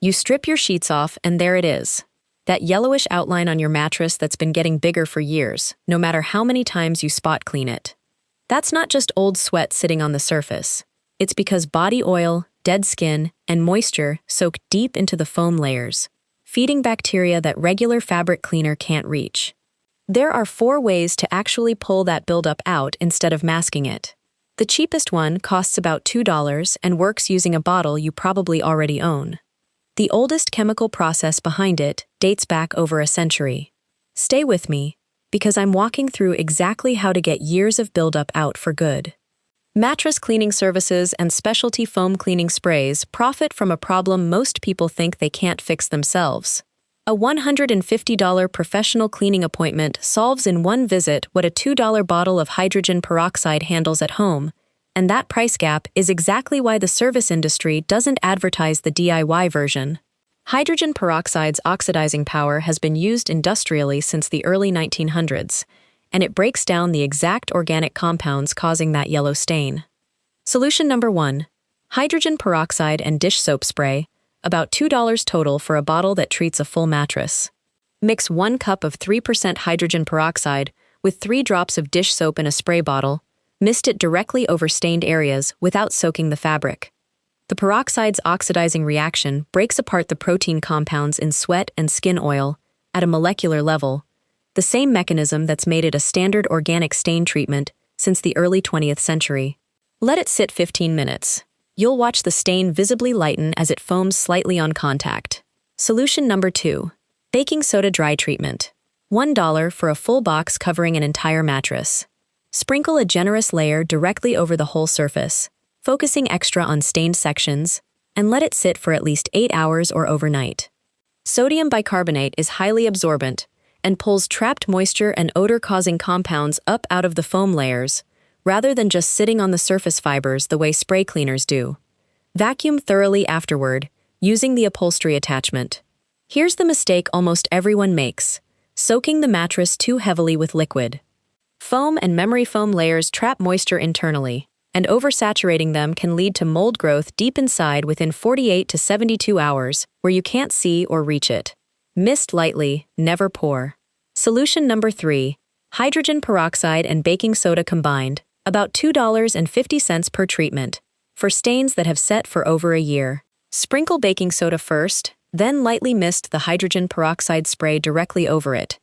You strip your sheets off, and there it is. That yellowish outline on your mattress that's been getting bigger for years, no matter how many times you spot clean it. That's not just old sweat sitting on the surface. It's because body oil, dead skin, and moisture soak deep into the foam layers, feeding bacteria that regular fabric cleaner can't reach. There are 4 ways to actually pull that buildup out instead of masking it. The cheapest one costs about $2 and works using a bottle you probably already own. The oldest chemical process behind it dates back over a century. Stay with me, because I'm walking through exactly how to get years of buildup out for good. Mattress cleaning services and specialty foam cleaning sprays profit from a problem most people think they can't fix themselves. A $150 professional cleaning appointment solves in one visit what a $2 bottle of hydrogen peroxide handles at home, and that price gap is exactly why the service industry doesn't advertise the DIY version. Hydrogen peroxide's oxidizing power has been used industrially since the early 1900s, and it breaks down the exact organic compounds causing that yellow stain. Solution number 1. Hydrogen peroxide and dish soap spray, about $2 total for a bottle that treats a full mattress. Mix 1 cup of 3% hydrogen peroxide with 3 drops of dish soap in a spray bottle. Mist it directly over stained areas without soaking the fabric. The peroxide's oxidizing reaction breaks apart the protein compounds in sweat and skin oil at a molecular level, the same mechanism that's made it a standard organic stain treatment since the early 20th century. Let it sit 15 minutes. You'll watch the stain visibly lighten as it foams slightly on contact. Solution number 2. Baking soda dry treatment. $1 for a full box covering an entire mattress. Sprinkle a generous layer directly over the whole surface, focusing extra on stained sections, and let it sit for at least 8 hours or overnight. Sodium bicarbonate is highly absorbent and pulls trapped moisture and odor-causing compounds up out of the foam layers, rather than just sitting on the surface fibers the way spray cleaners do. Vacuum thoroughly afterward, using the upholstery attachment. Here's the mistake almost everyone makes: soaking the mattress too heavily with liquid. Foam and memory foam layers trap moisture internally, and oversaturating them can lead to mold growth deep inside within 48 to 72 hours, where you can't see or reach it. Mist lightly, never pour. Solution number 3. Hydrogen peroxide and baking soda combined, about $2.50 per treatment, for stains that have set for over a year. Sprinkle baking soda first, then lightly mist the hydrogen peroxide spray directly over it.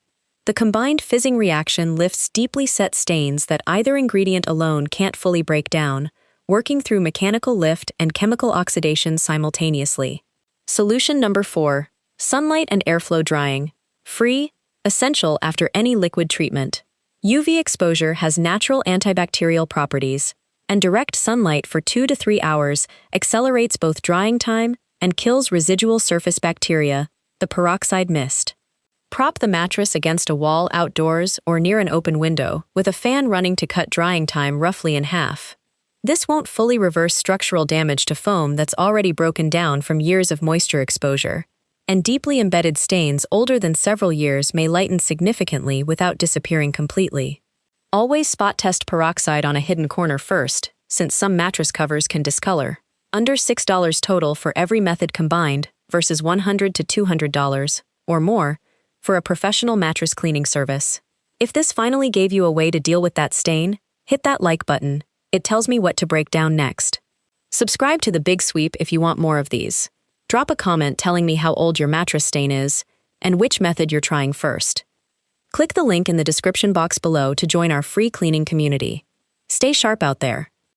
The combined fizzing reaction lifts deeply set stains that either ingredient alone can't fully break down, working through mechanical lift and chemical oxidation simultaneously. Solution number 4. Sunlight and airflow drying. Free, essential after any liquid treatment. UV exposure has natural antibacterial properties, and direct sunlight for 2 to 3 hours accelerates both drying time and kills residual surface bacteria, the peroxide mist. Prop the mattress against a wall outdoors or near an open window, with a fan running to cut drying time roughly in half. This won't fully reverse structural damage to foam that's already broken down from years of moisture exposure, and deeply embedded stains older than several years may lighten significantly without disappearing completely. Always spot test peroxide on a hidden corner first, since some mattress covers can discolor. Under $6 total for every method combined, versus $100 to $200, or more, for a professional mattress cleaning service. If this finally gave you a way to deal with that stain, hit that like button. It tells me what to break down next. Subscribe to The Big Sweep if you want more of these. Drop a comment telling me how old your mattress stain is and which method you're trying first. Click the link in the description box below to join our free cleaning community. Stay sharp out there.